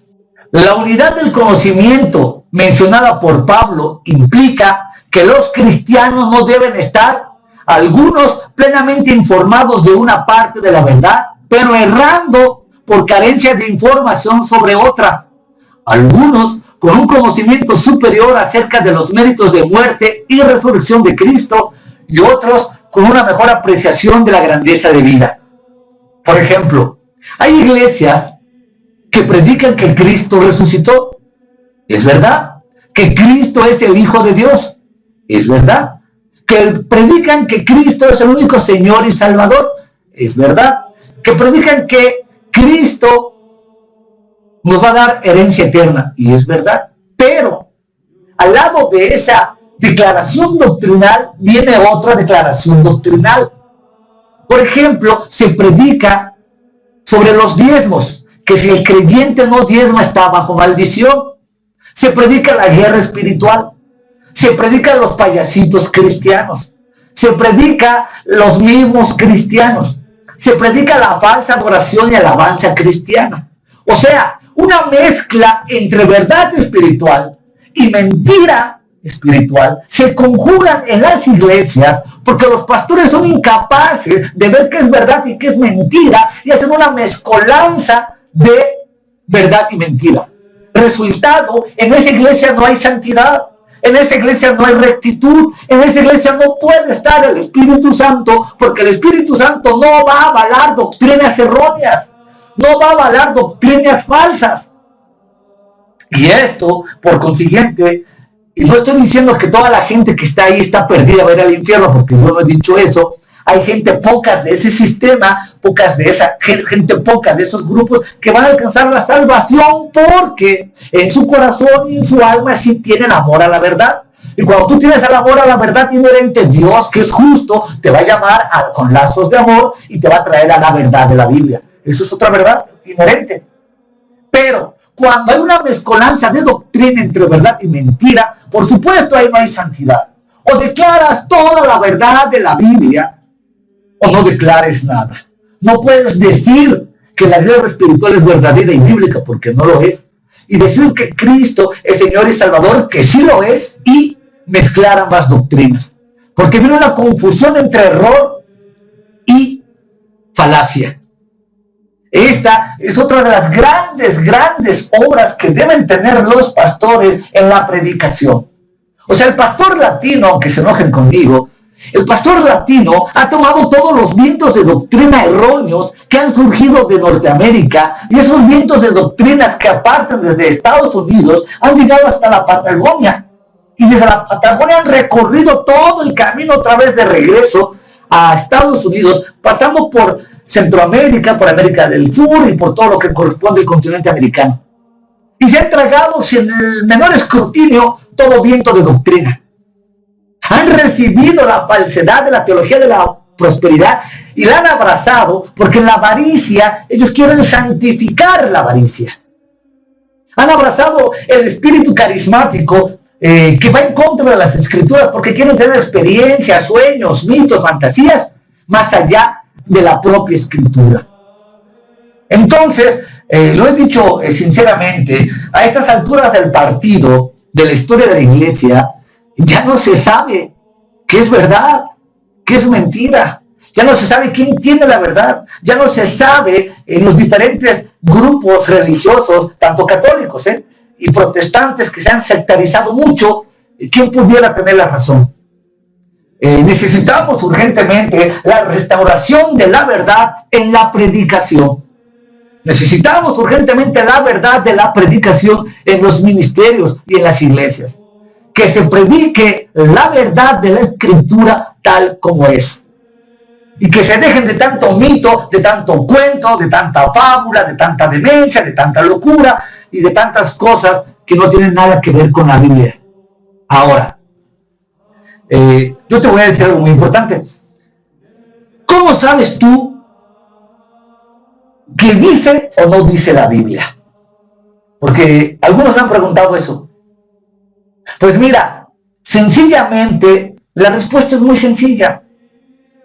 La unidad del conocimiento mencionada por Pablo implica que los cristianos no deben estar, algunos plenamente informados de una parte de la verdad, pero errando por carencia de información sobre otra. Algunos con un conocimiento superior acerca de los méritos de muerte y resurrección de Cristo, y otros con una mejor apreciación de la grandeza de vida. Por ejemplo, hay iglesias que predican que Cristo resucitó. ¿Es verdad? Que Cristo es el Hijo de Dios. ¿Es verdad? Que predican que Cristo es el único Señor y Salvador. ¿Es verdad? Que predican que Cristo nos va a dar herencia eterna, y es verdad. Pero al lado de esa declaración doctrinal viene otra declaración doctrinal. Por ejemplo, se predica sobre los diezmos, que si el creyente no diezma está bajo maldición. Se predica la guerra espiritual, se predican los payasitos cristianos, se predica los mismos cristianos, se predica la falsa adoración y alabanza cristiana. O sea, una mezcla entre verdad espiritual y mentira espiritual se conjugan en las iglesias porque los pastores son incapaces de ver qué es verdad y qué es mentira y hacen una mezcolanza de verdad y mentira. Resultado, en esa iglesia no hay santidad, en esa iglesia no hay rectitud, en esa iglesia no puede estar el Espíritu Santo, porque el Espíritu Santo no va a avalar doctrinas erróneas, no va a avalar doctrinas falsas. Y esto, por consiguiente, y no estoy diciendo que toda la gente que está ahí está perdida, va a ir al infierno, porque yo no he dicho eso. hay gente pocas de ese sistema, pocas de esa gente poca de esos grupos que van a alcanzar la salvación porque en su corazón y en su alma sí tienen amor a la verdad. Y cuando tú tienes el amor a la verdad inherente, Dios, que es justo, te va a llamar con lazos de amor y te va a traer a la verdad de la Biblia. Eso es otra verdad inherente. Pero cuando hay una mezcolanza de doctrina entre verdad y mentira, por supuesto ahí no hay santidad. O declaras toda la verdad de la Biblia, o no declares nada. No puedes decir que la guerra espiritual es verdadera y bíblica, porque no lo es. Y decir que Cristo es Señor y Salvador, que sí lo es, y mezclar ambas doctrinas. Porque viene una confusión entre error y falacia. Esta es otra de las grandes obras que deben tener los pastores en la predicación. O sea, el pastor latino, aunque se enojen conmigo, el pastor latino ha tomado todos los vientos de doctrina erróneos que han surgido de Norteamérica y esos vientos de doctrinas que apartan desde Estados Unidos han llegado hasta la Patagonia. Y desde la Patagonia han recorrido todo el camino otra vez de regreso a Estados Unidos, pasando por Centroamérica, por América del Sur y por todo lo que corresponde al continente americano. Y se han tragado sin el menor escrutinio todo viento de doctrina. Han recibido la falsedad de la teología de la prosperidad y la han abrazado porque en la avaricia ellos quieren santificar la avaricia. Han abrazado el espíritu carismático que va en contra de las escrituras porque quieren tener experiencias, sueños, mitos, fantasías más allá de la propia escritura. Entonces, lo he dicho sinceramente, a estas alturas del partido, de la historia de la iglesia, ya no se sabe qué es verdad, qué es mentira. Ya no se sabe quién tiene la verdad. Ya no se sabe en los diferentes grupos religiosos, tanto católicos y protestantes que se han sectarizado mucho, quién pudiera tener la razón. Necesitamos urgentemente la restauración de la verdad en la predicación. Necesitamos urgentemente la verdad de la predicación en los ministerios y en las iglesias. Que se predique la verdad de la escritura tal como es. Y que se dejen de tanto mito, de tanto cuento, de tanta fábula, de tanta demencia, de tanta locura y de tantas cosas que no tienen nada que ver con la Biblia. Ahora, yo te voy a decir algo muy importante. ¿Cómo sabes tú qué dice o no dice la Biblia? Porque algunos me han preguntado eso. Pues mira, sencillamente, la respuesta es muy sencilla.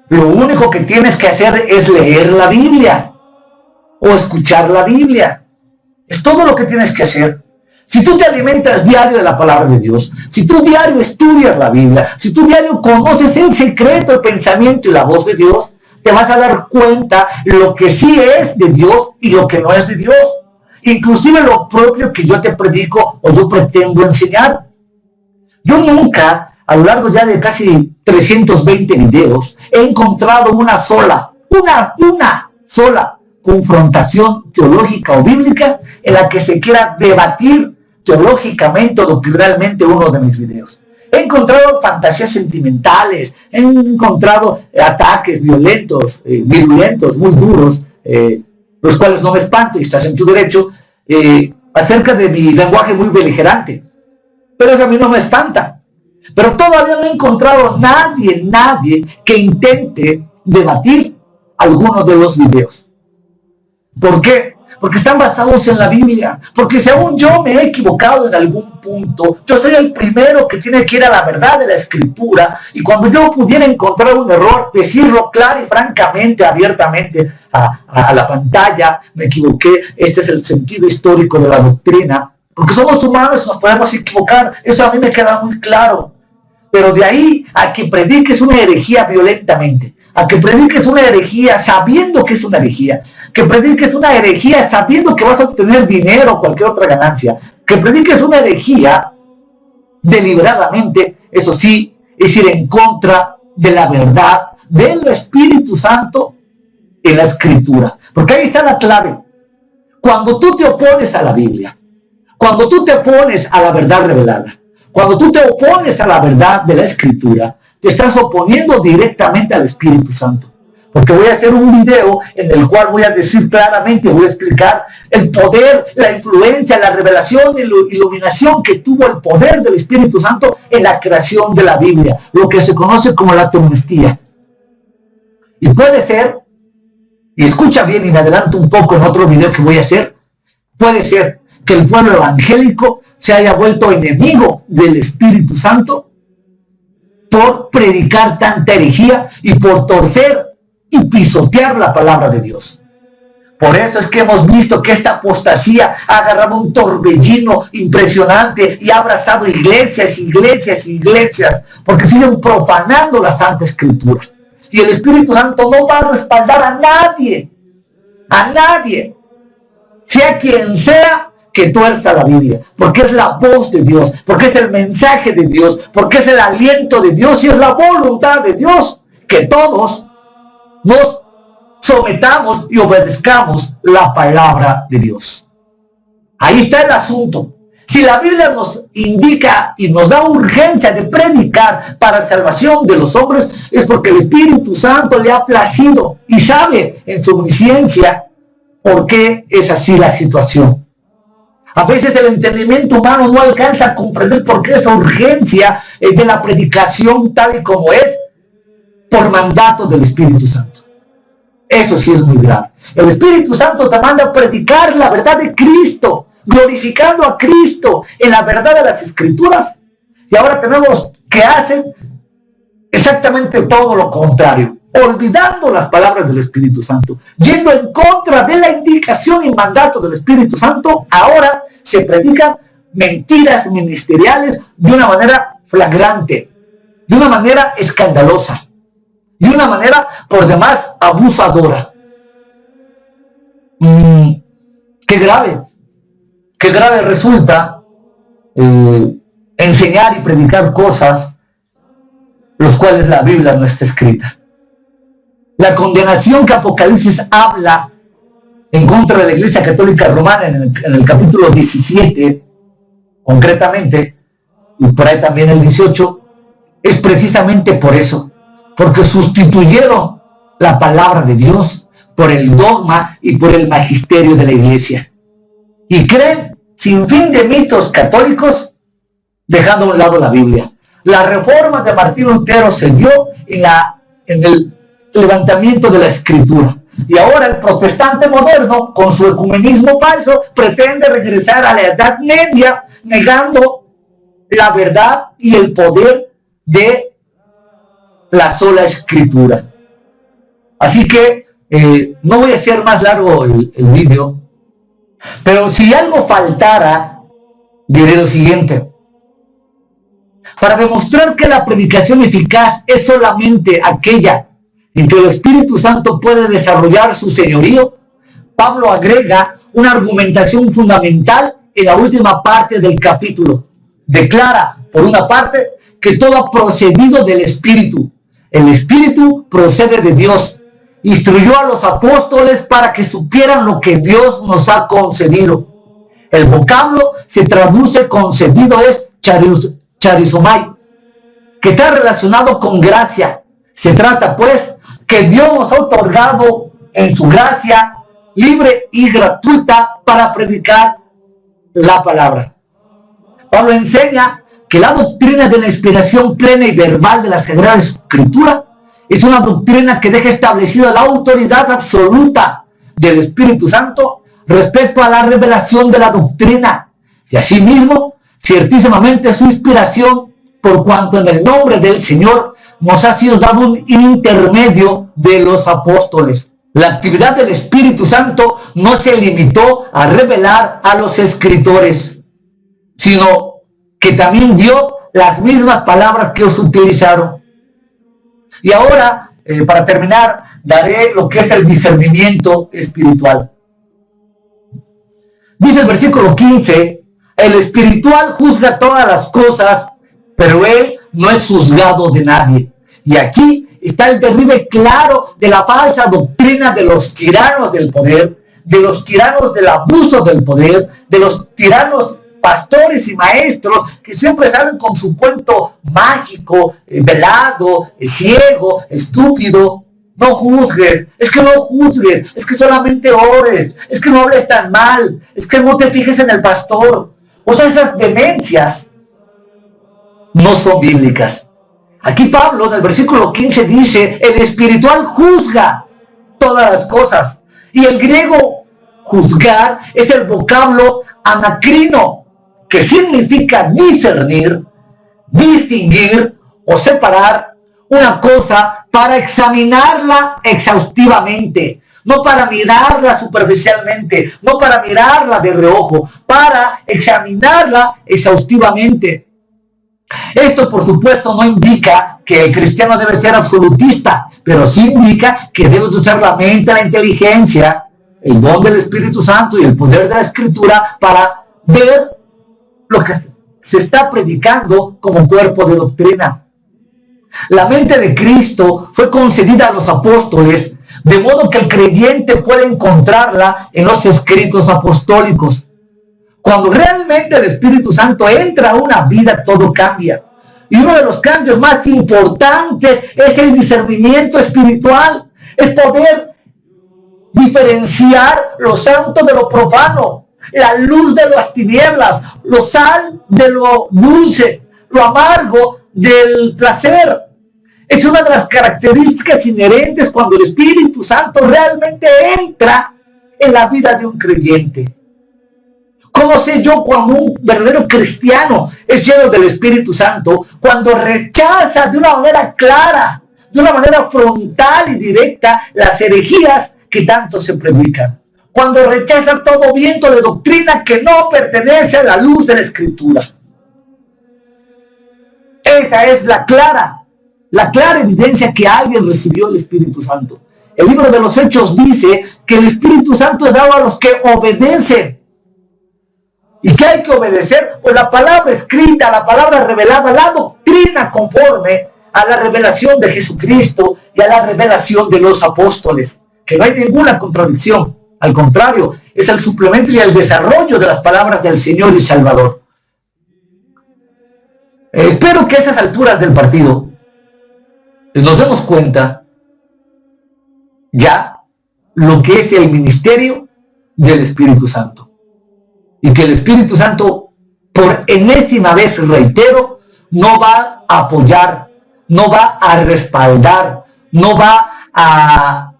Lo único que tienes que hacer es leer la Biblia o escuchar la Biblia. Es todo lo que tienes que hacer. Si tú te alimentas diario de la palabra de Dios, si tú diario estudias la Biblia, si tú diario conoces el secreto, el pensamiento y la voz de Dios, te vas a dar cuenta lo que sí es de Dios y lo que no es de Dios. Inclusive lo propio que yo te predico o yo pretendo enseñar. Yo nunca, a lo largo ya de casi 320 videos, he encontrado una sola confrontación teológica o bíblica en la que se quiera debatir teológicamente o doctrinalmente uno de mis videos. He encontrado fantasías sentimentales, he encontrado ataques violentos, virulentos, muy duros, los cuales no me espanto y estás en tu derecho, acerca de mi lenguaje muy beligerante. Pero eso a mí no me espanta. Pero todavía no he encontrado nadie que intente debatir alguno de los videos. ¿Por qué? Porque están basados en la Biblia. Porque si aún yo me he equivocado en algún punto, yo soy el primero que tiene que ir a la verdad de la Escritura. Y cuando yo pudiera encontrar un error, decirlo claro y francamente, abiertamente a la pantalla, me equivoqué, este es el sentido histórico de la doctrina. Porque somos humanos, nos podemos equivocar. Eso a mí me queda muy claro. Pero de ahí a que prediques una herejía violentamente, a que prediques una herejía sabiendo que es una herejía, que prediques una herejía sabiendo que vas a obtener dinero o cualquier otra ganancia, que prediques una herejía deliberadamente, eso sí, es ir en contra de la verdad del Espíritu Santo en la Escritura. Porque ahí está la clave. Cuando tú te opones a la Biblia, cuando tú te opones a la verdad revelada, cuando tú te opones a la verdad de la Escritura, te estás oponiendo directamente al Espíritu Santo. Porque voy a hacer un video en el cual voy a decir claramente, voy a explicar el poder, la influencia, la revelación y la iluminación que tuvo el poder del Espíritu Santo en la creación de la Biblia, lo que se conoce como la teología. Y puede ser, y escucha bien y me adelanto un poco en otro video que voy a hacer, puede ser que el pueblo evangélico se haya vuelto enemigo del Espíritu Santo por predicar tanta herejía y por torcer y pisotear la palabra de Dios. Por eso es que hemos visto que esta apostasía ha agarrado un torbellino impresionante y ha abrazado iglesias, porque siguen profanando la Santa Escritura. Y el Espíritu Santo no va a respaldar a nadie, sea quien sea, que tuerza la Biblia, porque es la voz de Dios, porque es el mensaje de Dios, porque es el aliento de Dios y es la voluntad de Dios, que todos nos sometamos y obedezcamos la palabra de Dios. Ahí está el asunto. Si la Biblia nos indica y nos da urgencia de predicar para salvación de los hombres, es porque el Espíritu Santo le ha placido y sabe en su omnisciencia por qué es así la situación. A veces el entendimiento humano no alcanza a comprender por qué esa urgencia de la predicación tal y como es por mandato del Espíritu Santo. Eso sí es muy grave. El Espíritu Santo te manda a predicar la verdad de Cristo, glorificando a Cristo en la verdad de las Escrituras. Y ahora tenemos que hacer exactamente todo lo contrario, olvidando las palabras del Espíritu Santo, yendo en contra de la indicación y mandato del Espíritu Santo. Ahora se predican mentiras ministeriales de una manera flagrante, de una manera escandalosa, de una manera por demás abusadora. Qué grave resulta enseñar y predicar cosas los cuales la Biblia no está escrita. La condenación que Apocalipsis habla en contra de la Iglesia Católica Romana en el capítulo 17, concretamente, y por ahí también el 18, es precisamente por eso, porque sustituyeron la palabra de Dios por el dogma y por el magisterio de la Iglesia. Y creen sin fin de mitos católicos, dejando a un lado la Biblia. La reforma de Martín Lutero se dio en el levantamiento de la Escritura. Y ahora el protestante moderno, con su ecumenismo falso, pretende regresar a la Edad Media, negando la verdad y el poder de la sola Escritura. Así que no voy a hacer más largo el vídeo, pero si algo faltara, diré lo siguiente. Para demostrar que la predicación eficaz es solamente aquella en que el Espíritu Santo puede desarrollar su señorío, Pablo agrega una argumentación fundamental en la última parte del capítulo. Declara, por una parte, que todo ha procedido del Espíritu. El Espíritu procede de Dios. Instruyó a los apóstoles para que supieran lo que Dios nos ha concedido. El vocablo se traduce concedido es charizomai, que está relacionado con gracia. Se trata, pues, que Dios nos ha otorgado en su gracia libre y gratuita para predicar la palabra. Pablo enseña que la doctrina de la inspiración plena y verbal de la Sagrada Escritura es una doctrina que deja establecida la autoridad absoluta del Espíritu Santo respecto a la revelación de la doctrina y asimismo ciertísimamente su inspiración, por cuanto en el nombre del Señor nos ha sido dado un intermedio de los apóstoles. La actividad del Espíritu Santo no se limitó a revelar a los escritores, sino que también dio las mismas palabras que ellos utilizaron. Y ahora, para terminar, daré lo que es el discernimiento espiritual. Dice el versículo 15, el espiritual juzga todas las cosas, pero él no es juzgado de nadie. Y aquí está el derribe claro de la falsa doctrina de los tiranos del poder, de los tiranos del abuso del poder, de los tiranos pastores y maestros que siempre salen con su cuento mágico, velado, ciego, estúpido. No juzgues, es que no juzgues, es que solamente ores, es que no hables tan mal, es que no te fijes en el pastor. O sea, esas demencias no son bíblicas. Aquí Pablo en el versículo 15 dice, el espiritual juzga todas las cosas. Y el griego juzgar es el vocablo anacrino, que significa discernir, distinguir o separar una cosa para examinarla exhaustivamente, no para mirarla superficialmente, no para mirarla de reojo, para examinarla exhaustivamente. Esto, por supuesto, no indica que el cristiano debe ser absolutista, pero sí indica que debe usar la mente, la inteligencia, el don del Espíritu Santo y el poder de la Escritura para ver lo que se está predicando como cuerpo de doctrina. La mente de Cristo fue concedida a los apóstoles, de modo que el creyente puede encontrarla en los escritos apostólicos. Cuando realmente el Espíritu Santo entra a una vida, todo cambia. Y uno de los cambios más importantes es el discernimiento espiritual. Es poder diferenciar lo santo de lo profano, la luz de las tinieblas, lo sal de lo dulce, lo amargo del placer. Es una de las características inherentes cuando el Espíritu Santo realmente entra en la vida de un creyente. ¿Cómo sé yo cuando un verdadero cristiano es lleno del Espíritu Santo? Cuando rechaza de una manera clara, de una manera frontal y directa las herejías que tanto se predican. Cuando rechaza todo viento de doctrina que no pertenece a la luz de la Escritura. Esa es la clara evidencia que alguien recibió el Espíritu Santo. El libro de los Hechos dice que el Espíritu Santo es dado a los que obedecen. ¿Y qué hay que obedecer? Pues la palabra escrita, la palabra revelada, la doctrina conforme a la revelación de Jesucristo y a la revelación de los apóstoles. Que no hay ninguna contradicción. Al contrario, es el suplemento y el desarrollo de las palabras del Señor y Salvador. Espero que a esas alturas del partido nos demos cuenta ya lo que es el ministerio del Espíritu Santo. Y que el Espíritu Santo, por enésima vez reitero, no va a apoyar, no va a respaldar, no va a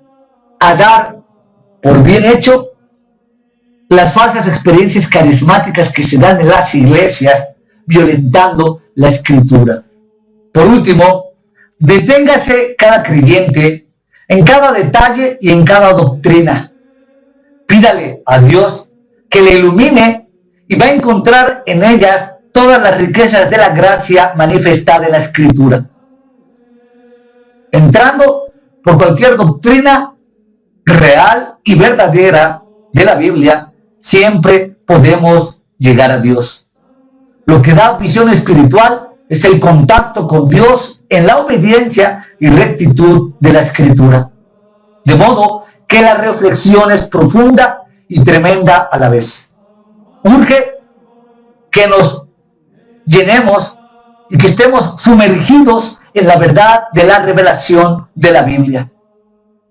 dar por bien hecho las falsas experiencias carismáticas que se dan en las iglesias, violentando la Escritura. Por último, deténgase cada creyente en cada detalle y en cada doctrina. Pídale a Dios que le ilumine y va a encontrar en ellas todas las riquezas de la gracia manifestada en la Escritura. Entrando por cualquier doctrina real y verdadera de la Biblia, siempre podemos llegar a Dios. Lo que da visión espiritual es el contacto con Dios en la obediencia y rectitud de la Escritura. De modo que la reflexión es profunda y tremenda a la vez. Urge que nos llenemos y que estemos sumergidos en la verdad de la revelación de la Biblia,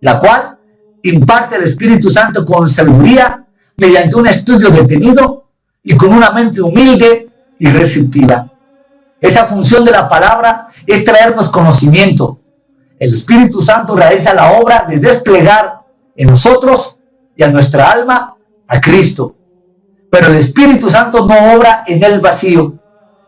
la cual imparte el Espíritu Santo con sabiduría mediante un estudio detenido y con una mente humilde y receptiva. Esa función de la palabra es traernos conocimiento. El Espíritu Santo realiza la obra de desplegar en nosotros y a nuestra alma a Cristo. Pero el Espíritu Santo no obra en el vacío.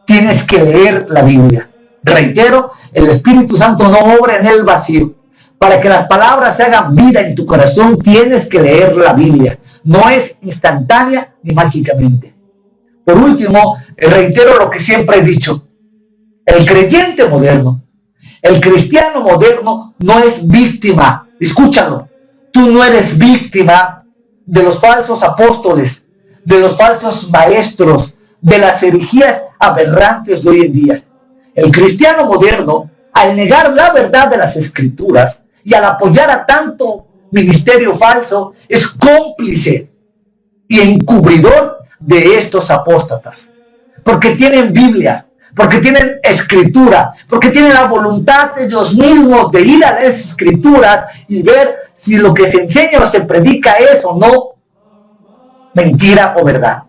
Tienes que leer la Biblia. Reitero, el Espíritu Santo no obra en el vacío. Para que las palabras se hagan vida en tu corazón, tienes que leer la Biblia. No es instantánea ni mágicamente. Por último, reitero lo que siempre he dicho. El creyente moderno, el cristiano moderno no es víctima. Escúchalo. Tú no eres víctima de los falsos apóstoles, de los falsos maestros, de las herejías aberrantes de hoy en día. El cristiano moderno, al negar la verdad de las Escrituras y al apoyar a tanto ministerio falso, es cómplice y encubridor de estos apóstatas. porque tienen Biblia, porque tienen escritura, porque tienen la voluntad de ellos mismos de ir a las escrituras y ver si lo que se enseña o se predica es o no mentira o verdad.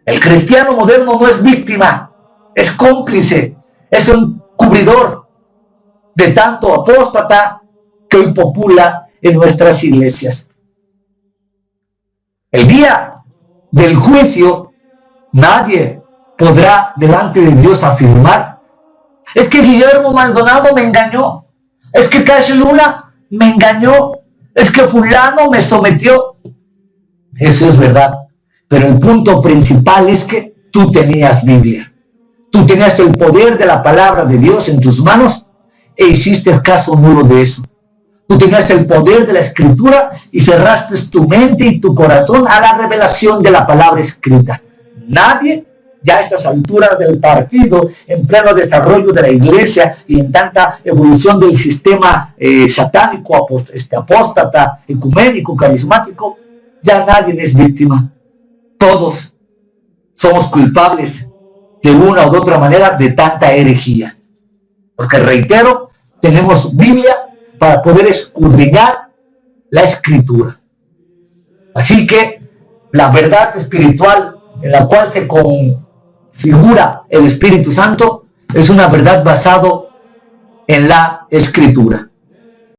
El cristiano moderno no es víctima, es cómplice, es un cubridor de tanto apóstata que hoy popula en nuestras iglesias. El día del juicio, nadie podrá delante de Dios afirmar: es que Guillermo Maldonado me engañó, es que Cash Luna me engañó, es que fulano me sometió. Eso es verdad, pero el punto principal es que tú tenías Biblia, tú tenías el poder de la palabra de Dios en tus manos e hiciste caso nulo de eso. Tú tenías el poder de la escritura y cerraste tu mente y tu corazón a la revelación de la palabra escrita. Nadie, ya a estas alturas del partido, en pleno desarrollo de la iglesia y en tanta evolución del sistema satánico, apóstata, ecuménico, carismático, ya nadie es víctima. Todos somos culpables de una u otra manera de tanta herejía. Porque, reitero, tenemos Biblia para poder escudriñar la escritura. Así que la verdad espiritual en la cual se configura el Espíritu Santo es una verdad basada en la escritura.